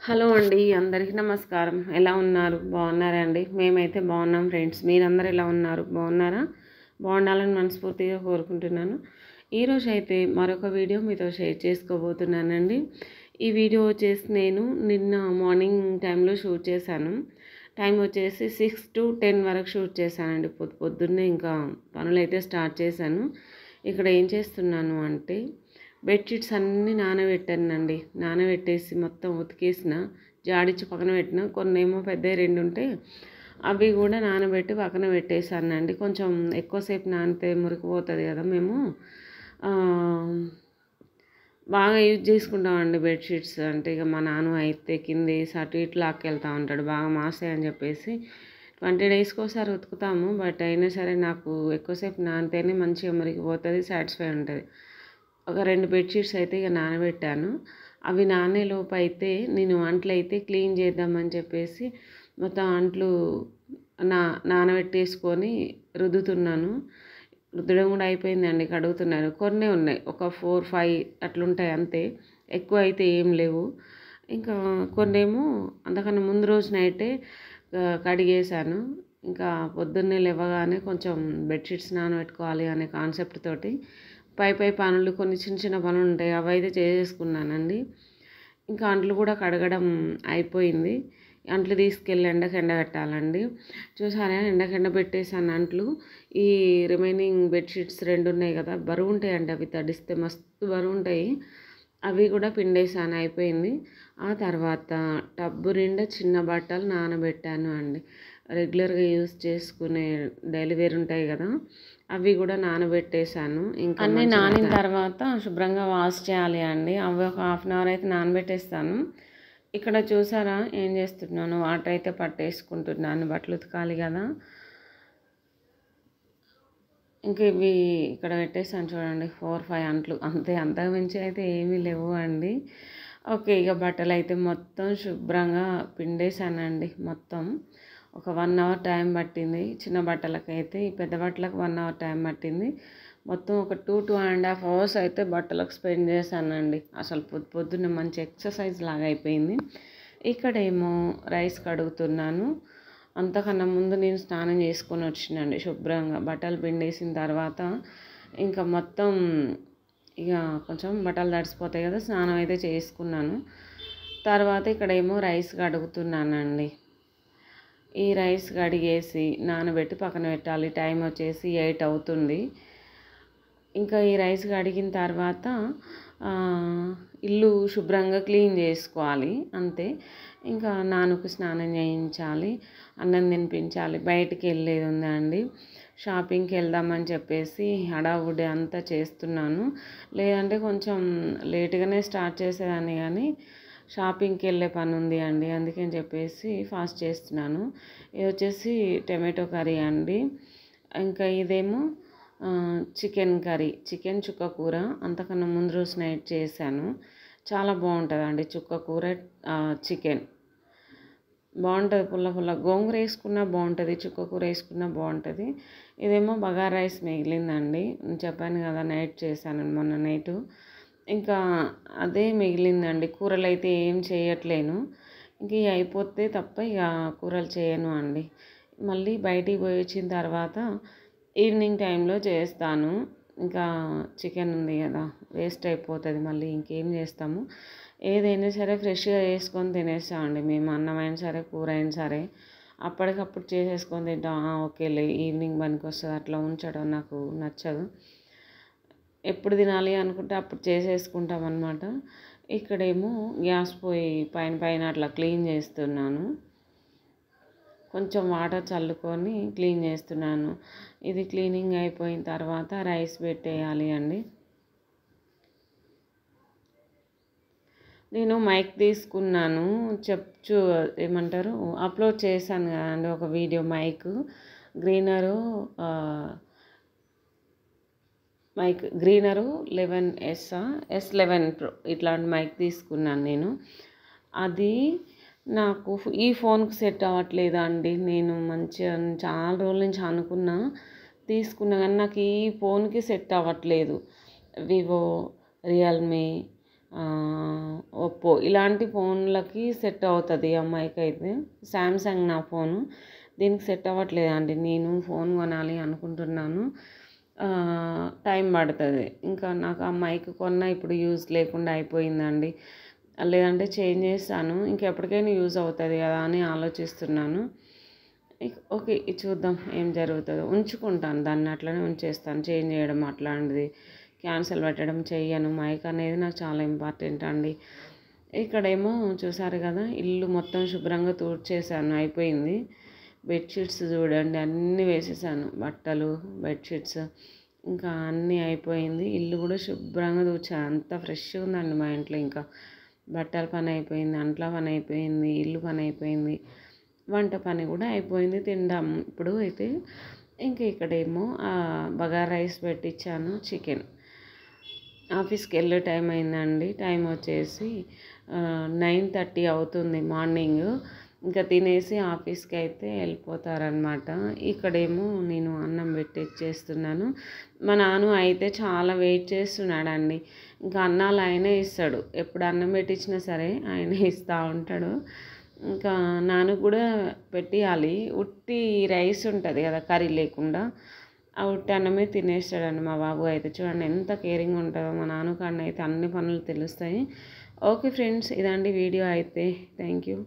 Hello అండి, అందరికీ నమస్కారం. ఎలా ఉన్నారు? బాగున్నారా అండి? మేమైతే బాగున్నాం ఫ్రెండ్స్. మీరందరూ ఎలా ఉన్నారు? బాగున్నారా? బాగుండాలని మనస్ఫూర్తిగా కోరుకుంటున్నాను. ఈరోజు అయితే మరొక వీడియో మీతో షేర్ చేసుకోబోతున్నానండి. ఈ వీడియో వచ్చేసి నేను నిన్న మార్నింగ్ టైంలో షూట్ చేశాను. టైం వచ్చేసి 6 to 10 వరకు షూట్ చేశానండి. పొద్దున్నే ఇంకా పనులు అయితే స్టార్ట్ చేశాను. ఇక్కడ ఏం చేస్తున్నాను అంటే బెడ్షీట్స్ అన్నీ నానబెట్టానండి. నానబెట్టేసి మొత్తం ఉతికేసిన, జాడిచ్చి పక్కన పెట్టిన. కొన్ని ఏమో పెద్దవి 2 ఉంటే అవి కూడా నానబెట్టి పక్కన పెట్టేశానండి. కొంచెం ఎక్కువసేపు నానితే మురికిపోతుంది కదా, మేము బాగా యూజ్ చేసుకుంటామండి బెడ్షీట్స్. అంటే ఇక మా నాన్న అయితే కింద వేసి అటు ఇటు లాక్కెళ్తా ఉంటాడు, బాగా మాసాయని చెప్పేసి 20 డేస్కి ఒకసారి ఉతుకుతాము. బట్ అయినా సరే నాకు ఎక్కువసేపు నానితేనే మంచిగా మురికిపోతుంది, సాటిస్ఫై ఉంటుంది. ఒక 2 బెడ్షీట్స్ అయితే ఇక నానబెట్టాను. అవి నానేలోపు అయితే నేను అంట్లు అయితే క్లీన్ చేద్దామని చెప్పేసి మొత్తం అంట్లు నానబెట్టేసుకొని రుద్దుతున్నాను. రుద్దడం కూడా అయిపోయిందండి, కడుగుతున్నాను. కొన్ని ఉన్నాయి, ఒక 4, 5 అట్లుంటాయి అంతే, ఎక్కువ అయితే ఏం లేవు. ఇంకా కొన్నేమో అంతకన్నా ముందు రోజు నైటే కడిగేశాను. ఇంకా పొద్దున్నే లేవగానే కొంచెం బెడ్షీట్స్ నానబెట్టుకోవాలి అనే కాన్సెప్ట్ తోటి పై పనులు, కొన్ని చిన్న చిన్న పనులు ఉంటాయి, అవి అయితే చేసేసుకున్నానండి. ఇంకా అంట్లు కూడా కడగడం అయిపోయింది. అంట్లు తీసుకెళ్ళి ఎండకట్టాలండి. చూసారా, ఎండపెట్టేసాను అంట్లు. ఈ రిమైనింగ్ బెడ్షీట్స్ 2 ఉన్నాయి కదా, బరువు ఉంటాయండి, అవి తడిస్తే మస్తు బరువు ఉంటాయి. అవి కూడా పిండేసాను, అయిపోయింది. ఆ తర్వాత టబ్బు నిండా చిన్న బట్టలు నానబెట్టాను అండి. రెగ్యులర్గా యూజ్ చేసుకునే డైలీ వేర్ ఉంటాయి కదా, అవి కూడా నానబెట్టేశాను. ఇంకా అన్నీ నానిన తర్వాత శుభ్రంగా వాష్ చేయాలి అండి. అవి ఒక 1/2 అవర్ అయితే నానబెట్టేస్తాను. ఇక్కడ చూసారా ఏం చేస్తున్నాను, వాటర్ అయితే పట్టేసుకుంటున్నాను, బట్టలు ఉతకాలి కదా. ఇంక ఇవి ఇక్కడ పెట్టేసాను చూడండి, 4, 5 అంట్లు అంతే, అంతకు మించి అయితే ఏమీ లేవు అండి. ఓకే, ఇక బట్టలు అయితే మొత్తం శుభ్రంగా పిండేశానండి. మొత్తం ఒక 1 అవర్ టైం పట్టింది చిన్న బట్టలకైతే. ఈ పెద్ద బట్టలకు 1 అవర్ టైం పట్టింది. మొత్తం ఒక 2.5 అవర్స్ అయితే బట్టలకు స్పెండ్ చేశానండి. అసలు పొద్దున్నే మంచి ఎక్సర్సైజ్ లాగా అయిపోయింది. ఇక్కడేమో రైస్ కడుగుతున్నాను. అంతకన్నా ముందు నేను స్నానం చేసుకొని వచ్చినండి శుభ్రంగా. బట్టలు పిండేసిన తర్వాత ఇంకా మొత్తం ఇక కొంచెం బట్టలు తడిసిపోతాయి కదా, స్నానం అయితే చేసుకున్నాను. తర్వాత ఇక్కడేమో రైస్ కడుగుతున్నానండి. ఈ రైస్ కడిగేసి నానబెట్టి పక్కన పెట్టాలి. టైం వచ్చేసి 8 అవుతుంది. ఇంకా ఈ రైస్ కడిగిన తర్వాత ఇల్లు శుభ్రంగా క్లీన్ చేసుకోవాలి అంతే. ఇంకా నాన్నకు స్నానం చేయించాలి, అన్నం తినిపించాలి. బయటికి వెళ్ళేది ఉందండి, షాపింగ్కి వెళ్దామని చెప్పేసి హడావుడి అంతా చేస్తున్నాను. లేదంటే కొంచెం లేట్గానే స్టార్ట్ చేసేదాన్ని, కానీ షాపింగ్కి వెళ్ళే పని ఉంది అండి, అందుకని చెప్పేసి ఫాస్ట్ చేస్తున్నాను. ఇది వచ్చేసి టమాటో కర్రీ అండి. ఇంకా ఇదేమో చికెన్ కర్రీ, చికెన్ చుక్క కూర. అంతకన్నా ముందు రోజు నైట్ చేశాను, చాలా బాగుంటుందండి. చుక్క కూర చికెన్ బాగుంటుంది, పుల్ల గోంగూర వేసుకున్నా బాగుంటుంది, చుక్క కూర వేసుకున్నా బాగుంటుంది. ఇదేమో బగారా రైస్ మిగిలిందండి, చెప్పాను కదా నైట్ చేశాను మొన్న నైటు. ఇంకా అదే మిగిలిందండి. కూరలు అయితే ఏం చేయట్లేను, ఇంక అయిపోతే తప్ప ఇక కూరలు చేయను అండి. మళ్ళీ బయటికి పోయి వచ్చిన తర్వాత ఈవినింగ్ టైంలో చేస్తాను. ఇంకా చికెన్ ఉంది కదా, వేస్ట్ అయిపోతుంది, మళ్ళీ ఇంకేం చేస్తాము. ఏదైనా సరే ఫ్రెష్గా చేసుకొని తినేస్తామండి మేము. అన్నం అయినా సరే, కూర అయినా సరే అప్పటికప్పుడు చేసేసుకొని తింటాం. ఓకేలే ఈవినింగ్ పనికి వస్తుంది, అట్లా ఉంచడం నాకు నచ్చదు. ఎప్పుడు తినాలి అనుకుంటే అప్పుడు చేసేసుకుంటాం అన్నమాట. ఇక్కడేమో గ్యాస్ పొయ్యి పైన అట్లా క్లీన్ చేస్తున్నాను. కొంచెం వాటర్ చల్లుకొని క్లీన్ చేస్తున్నాను. ఇది క్లీనింగ్ అయిపోయిన తర్వాత రైస్ పెట్టేయాలి అండి. నేను మైక్ తీసుకున్నాను, ఏమంటారు, అప్లోడ్ చేశాను కదండి ఒక వీడియో. మైక్ గ్రీనరు 11S11 Pro ఇట్లాంటి మైక్ తీసుకున్నాను నేను. అది నాకు ఈ ఫోన్కి సెట్ అవ్వట్లేదు అండి. నేను మంచిగా చాలా రోజుల నుంచి అనుకున్నా తీసుకున్నా, కానీ నాకు ఈ ఫోన్కి సెట్ అవ్వట్లేదు. వివో, రియల్మీ, ఒప్పో ఇలాంటి ఫోన్లకి సెట్ అవుతుంది ఈ అమ్మాయికి అయితే. శాంసంగ్ నా ఫోను, దీనికి సెట్ అవ్వట్లేదండి. నేను ఫోన్ కొనాలి అనుకుంటున్నాను, టైం పడుతుంది. ఇంకా నాకు ఆ మైక్ కొన్నా ఇప్పుడు యూజ్ లేకుండా అయిపోయిందండి. లేదంటే చేంజ్ చేస్తాను, ఇంకెప్పటికైనా యూజ్ అవుతుంది కదా అని ఆలోచిస్తున్నాను. ఓకే, చూద్దాం ఏం జరుగుతుందో. ఉంచుకుంటాను దాన్ని, అట్లనే ఉంచేస్తాను. చేంజ్ చేయడం అట్లాంటిది క్యాన్సిల్ పెట్టడం చెయ్యను. మైక్ అనేది నాకు చాలా ఇంపార్టెంట్ అండి. ఇక్కడేమో చూసారు కదా, ఇల్లు మొత్తం శుభ్రంగా తూడ్చేసాను, అయిపోయింది. బెడ్షీట్స్ చూడండి అన్నీ వేసేసాను, బట్టలు బెడ్షీట్స్ ఇంకా అన్నీ అయిపోయింది. ఇల్లు కూడా శుభ్రంగా తూడ్చాను, అంత ఫ్రెష్గా ఉందండి మా ఇంట్లో. ఇంకా బట్టల పని అయిపోయింది, అంట్ల పని అయిపోయింది, ఇల్లు పని అయిపోయింది, వంట పని కూడా అయిపోయింది. తిందాం ఇప్పుడు అయితే. ఇంక ఇక్కడేమో బగారా రైస్ పెట్టించాను, చికెన్. ఆఫీస్కి వెళ్ళే టైం అయిందండి. టైం వచ్చేసి 9:30 అవుతుంది మార్నింగ్. ఇంకా తినేసి ఆఫీస్కి అయితే వెళ్ళిపోతారనమాట. ఇక్కడేమో నేను అన్నం పెట్టిచ్చేస్తున్నాను. మా నాన్న అయితే చాలా వెయిట్ చేస్తున్నాడండి. ఇంకా అన్నాలు ఆయనే ఇస్తాడు, ఎప్పుడు అన్నం పెట్టించినా సరే ఆయనే ఇస్తూ ఉంటాడు. ఇంకా నాన్న కూడా పెట్టియాలి. ఉట్టి రైస్ ఉంటుంది కదా కర్రీ లేకుండా, ఆ ఉట్టి అన్నమే తినేస్తాడండి మా బాబు అయితే. చూడండి ఎంత కేరింగ్ ఉంటుందో, మా నాన్నకన్నా అయితే అన్ని పనులు తెలుస్తాయి. ఓకే ఫ్రెండ్స్, ఇదండి వీడియో అయితే. Thank you.